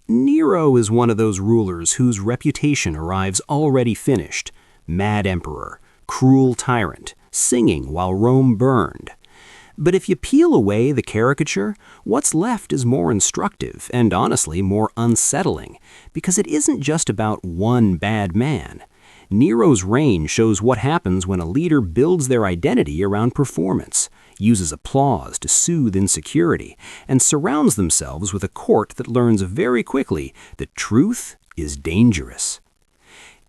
Nero is one of those rulers whose reputation arrives already finished. Mad emperor, cruel tyrant, singing while Rome burned. But if you peel away the caricature, what's left is more instructive and honestly more unsettling, because it isn't just about one bad man. Nero's reign shows what happens when a leader builds their identity around performance, uses applause to soothe insecurity, and surrounds themselves with a court that learns very quickly that truth is dangerous.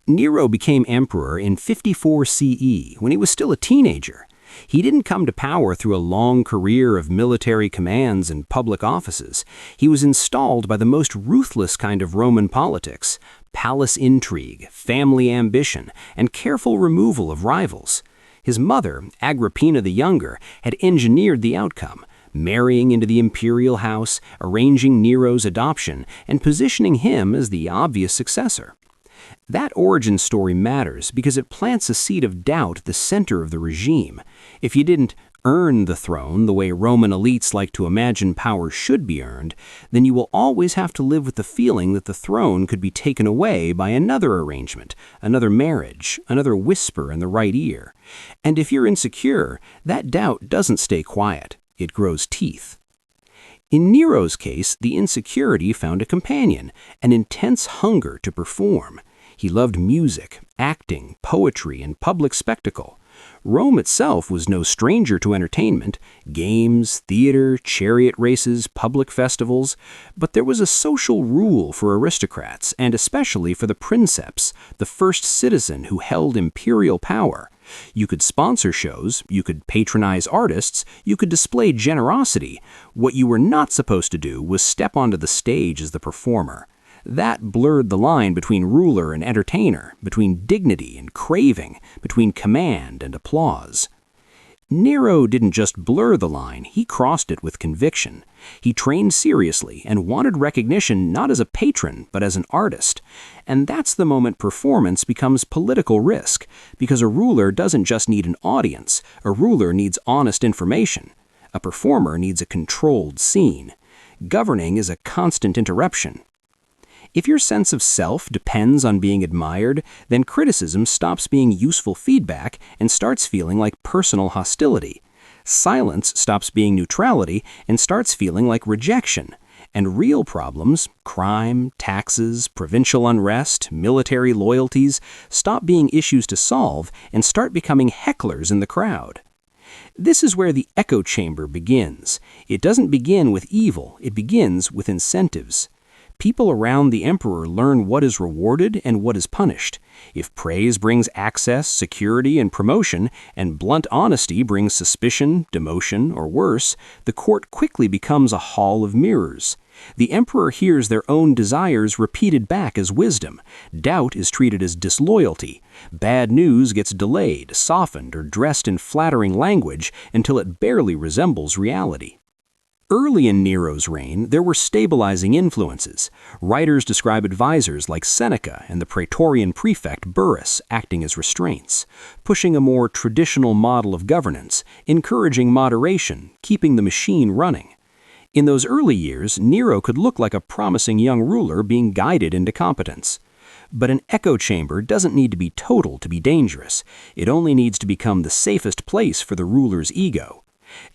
Nero became emperor in 54 CE when he was still a teenager. He didn't come to power through a long career of military commands and public offices. He was installed by the most ruthless kind of Roman politics: palace intrigue, family ambition, and careful removal of rivals. His mother, Agrippina the Younger, had engineered the outcome, marrying into the imperial house, arranging Nero's adoption, and positioning him as the obvious successor. That origin story matters because it plants a seed of doubt at the center of the regime. If you didn't earn the throne the way Roman elites like to imagine power should be earned, then you will always have to live with the feeling that the throne could be taken away by another arrangement, another marriage, another whisper in the right ear. And if you're insecure, that doubt doesn't stay quiet. It grows teeth. In Nero's case, the insecurity found a companion, an intense hunger to perform. He loved music, acting, poetry, and public spectacle. Rome itself was no stranger to entertainment: games, theater, chariot races, public festivals. But there was a social rule for aristocrats, and especially for the princeps, the first citizen who held imperial power. You could sponsor shows, you could patronize artists, you could display generosity. What you were not supposed to do was step onto the stage as the performer. That blurred the line between ruler and entertainer, between dignity and craving, between command and applause. Nero didn't just blur the line, he crossed it with conviction. He trained seriously and wanted recognition not as a patron, but as an artist. And that's the moment performance becomes political risk, because a ruler doesn't just need an audience, a ruler needs honest information. A performer needs a controlled scene. Governing is a constant interruption. If your sense of self depends on being admired, then criticism stops being useful feedback and starts feeling like personal hostility. Silence stops being neutrality and starts feeling like rejection. And real problems, crime, taxes, provincial unrest, military loyalties, stop being issues to solve and start becoming hecklers in the crowd. This is where the echo chamber begins. It doesn't begin with evil, it begins with incentives. People around the emperor learn what is rewarded and what is punished. If praise brings access, security, and promotion, and blunt honesty brings suspicion, demotion, or worse, the court quickly becomes a hall of mirrors. The emperor hears their own desires repeated back as wisdom. Doubt is treated as disloyalty. Bad news gets delayed, softened, or dressed in flattering language until it barely resembles reality. Early in Nero's reign, there were stabilizing influences. Writers describe advisors like Seneca and the Praetorian prefect Burrus acting as restraints, pushing a more traditional model of governance, encouraging moderation, keeping the machine running. In those early years, Nero could look like a promising young ruler being guided into competence. But an echo chamber doesn't need to be total to be dangerous. It only needs to become the safest place for the ruler's ego.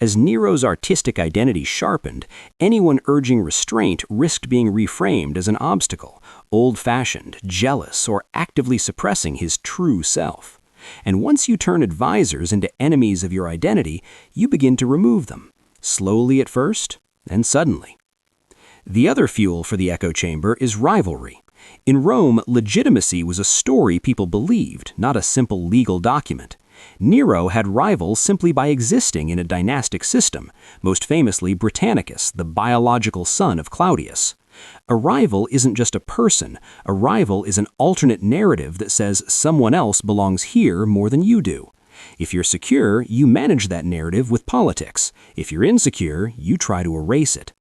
As Nero's artistic identity sharpened, anyone urging restraint risked being reframed as an obstacle, old-fashioned, jealous, or actively suppressing his true self. And once you turn advisors into enemies of your identity, you begin to remove them, slowly at first, and suddenly. The other fuel for the echo chamber is rivalry. In Rome, legitimacy was a story people believed, not a simple legal document. Nero had rivals simply by existing in a dynastic system, most famously Britannicus, the biological son of Claudius. A rival isn't just a person, a rival is an alternate narrative that says someone else belongs here more than you do. If you're secure, you manage that narrative with politics. If you're insecure, you try to erase it.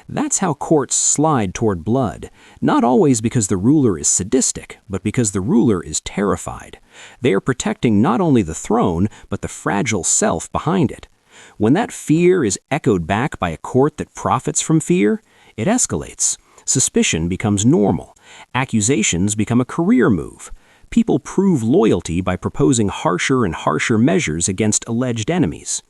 That's how courts slide toward blood, not always because the ruler is sadistic, but because the ruler is terrified. They are protecting not only the throne, but the fragile self behind it. When that fear is echoed back by a court that profits from fear, it escalates. Suspicion becomes normal. Accusations become a career move. People prove loyalty by proposing harsher and harsher measures against alleged enemies.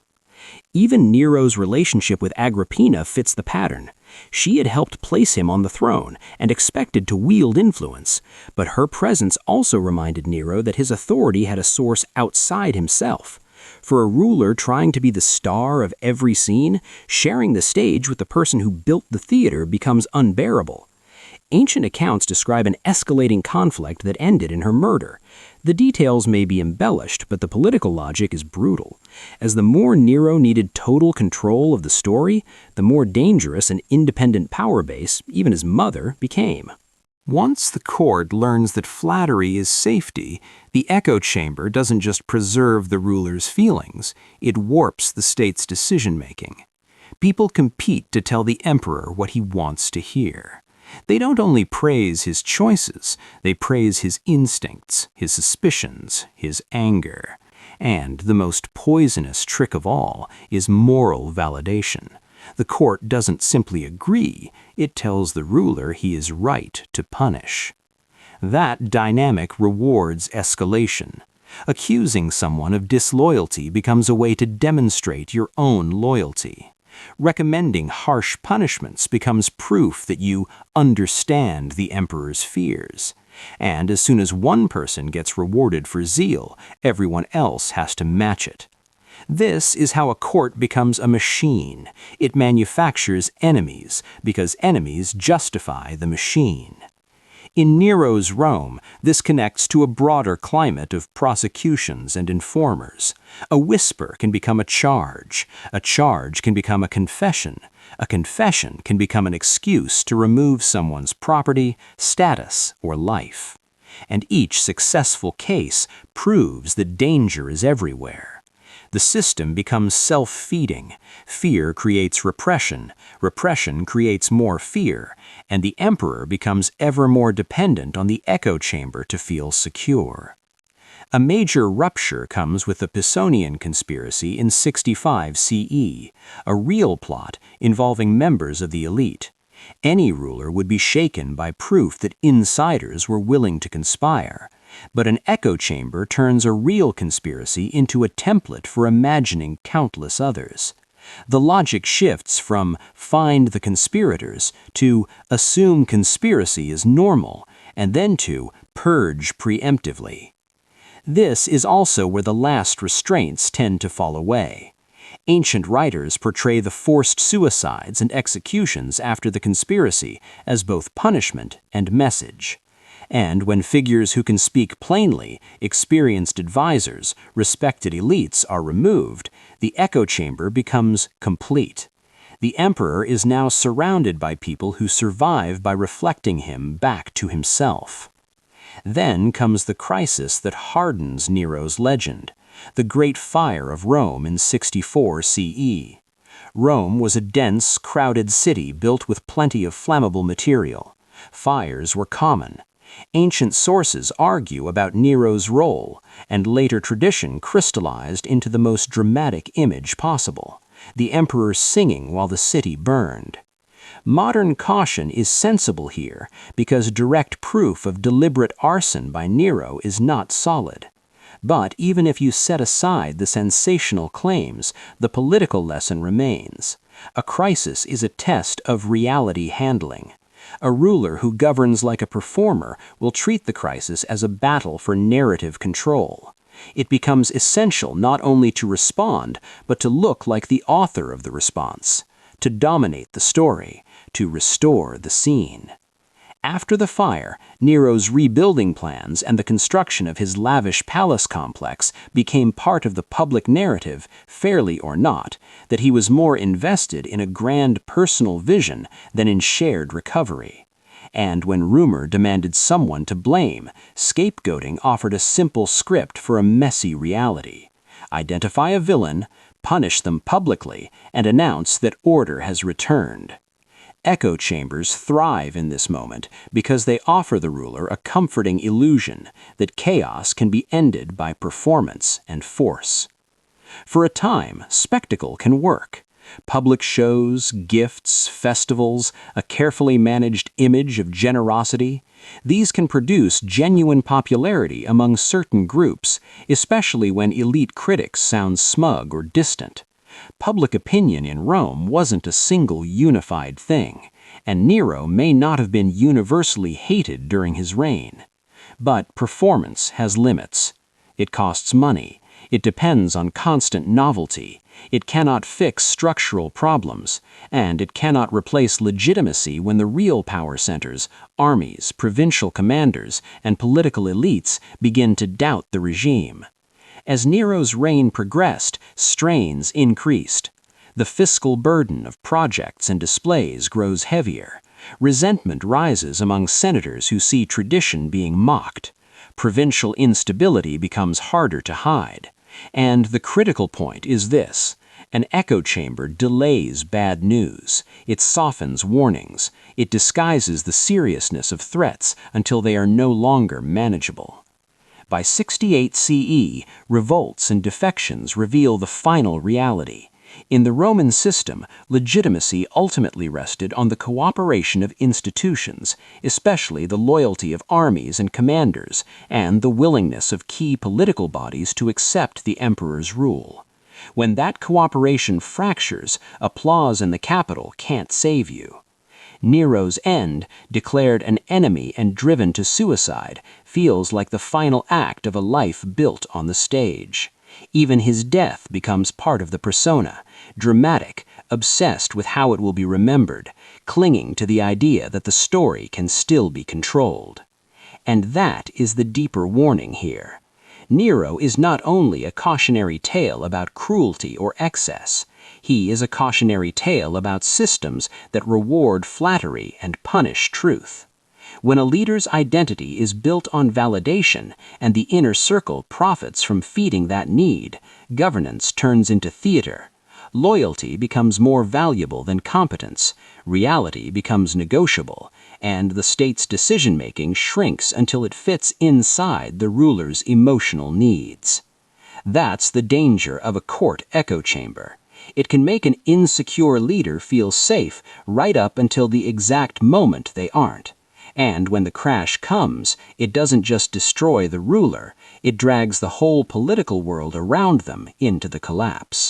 Even Nero's relationship with Agrippina fits the pattern. She had helped place him on the throne and expected to wield influence, but her presence also reminded Nero that his authority had a source outside himself. For a ruler trying to be the star of every scene, sharing the stage with the person who built the theater becomes unbearable. Ancient accounts describe an escalating conflict that ended in her murder. The details may be embellished, but the political logic is brutal. As the more Nero needed total control of the story, the more dangerous an independent power base, even his mother, became. Once the court learns that flattery is safety, the echo chamber doesn't just preserve the ruler's feelings, it warps the state's decision-making. People compete to tell the emperor what he wants to hear. They don't only praise his choices, they praise his instincts, his suspicions, his anger. And the most poisonous trick of all is moral validation. The court doesn't simply agree, it tells the ruler he is right to punish. That dynamic rewards escalation. Accusing someone of disloyalty becomes a way to demonstrate your own loyalty. Recommending harsh punishments becomes proof that you understand the emperor's fears. And as soon as one person gets rewarded for zeal, everyone else has to match it. This is how a court becomes a machine. It manufactures enemies, because enemies justify the machine. In Nero's Rome, this connects to a broader climate of prosecutions and informers. A whisper can become a charge can become a confession can become an excuse to remove someone's property, status, or life. And each successful case proves that danger is everywhere. The system becomes self-feeding. Fear creates repression. Repression creates more fear. And the emperor becomes ever more dependent on the echo chamber to feel secure. A major rupture comes with the Pisonian conspiracy in 65 CE, a real plot involving members of the elite. Any ruler would be shaken by proof that insiders were willing to conspire. But an echo chamber turns a real conspiracy into a template for imagining countless others. The logic shifts from find the conspirators to assume conspiracy is normal, and then to purge preemptively. This is also where the last restraints tend to fall away. Ancient writers portray the forced suicides and executions after the conspiracy as both punishment and message. And when figures who can speak plainly, experienced advisors, respected elites are removed, the echo chamber becomes complete. The emperor is now surrounded by people who survive by reflecting him back to himself. Then comes the crisis that hardens Nero's legend, the Great Fire of Rome in 64 CE. Rome was a dense, crowded city built with plenty of flammable material. Fires were common. Ancient sources argue about Nero's role, and later tradition crystallized into the most dramatic image possible, the emperor singing while the city burned. Modern caution is sensible here because direct proof of deliberate arson by Nero is not solid. But even if you set aside the sensational claims, the political lesson remains. A crisis is a test of reality handling. A ruler who governs like a performer will treat the crisis as a battle for narrative control. It becomes essential not only to respond, but to look like the author of the response, to dominate the story, to restore the scene. After the fire, Nero's rebuilding plans and the construction of his lavish palace complex became part of the public narrative, fairly or not, that he was more invested in a grand personal vision than in shared recovery. And when rumor demanded someone to blame, scapegoating offered a simple script for a messy reality. Identify a villain, punish them publicly, and announce that order has returned. Echo chambers thrive in this moment because they offer the ruler a comforting illusion that chaos can be ended by performance and force. For a time, spectacle can work. Public shows, gifts, festivals, a carefully managed image of generosity, these can produce genuine popularity among certain groups, especially when elite critics sound smug or distant. Public opinion in Rome wasn't a single unified thing, and Nero may not have been universally hated during his reign. But performance has limits. It costs money. It depends on constant novelty. It cannot fix structural problems, and it cannot replace legitimacy when the real power centers, armies, provincial commanders, and political elites begin to doubt the regime. As Nero's reign progressed, strains increased. The fiscal burden of projects and displays grows heavier. Resentment rises among senators who see tradition being mocked. Provincial instability becomes harder to hide. And the critical point is this: an echo chamber delays bad news. It softens warnings. It disguises the seriousness of threats until they are no longer manageable. By 68 CE, revolts and defections reveal the final reality. In the Roman system, legitimacy ultimately rested on the cooperation of institutions, especially the loyalty of armies and commanders, and the willingness of key political bodies to accept the emperor's rule. When that cooperation fractures, applause in the capital can't save you. Nero's end, declared an enemy and driven to suicide, feels like the final act of a life built on the stage. Even his death becomes part of the persona, dramatic, obsessed with how it will be remembered, clinging to the idea that the story can still be controlled. And that is the deeper warning here. Nero is not only a cautionary tale about cruelty or excess. He is a cautionary tale about systems that reward flattery and punish truth. When a leader's identity is built on validation and the inner circle profits from feeding that need, governance turns into theater. Loyalty becomes more valuable than competence, reality becomes negotiable, and the state's decision-making shrinks until it fits inside the ruler's emotional needs. That's the danger of a court echo chamber. It can make an insecure leader feel safe right up until the exact moment they aren't. And when the crash comes, it doesn't just destroy the ruler, it drags the whole political world around them into the collapse.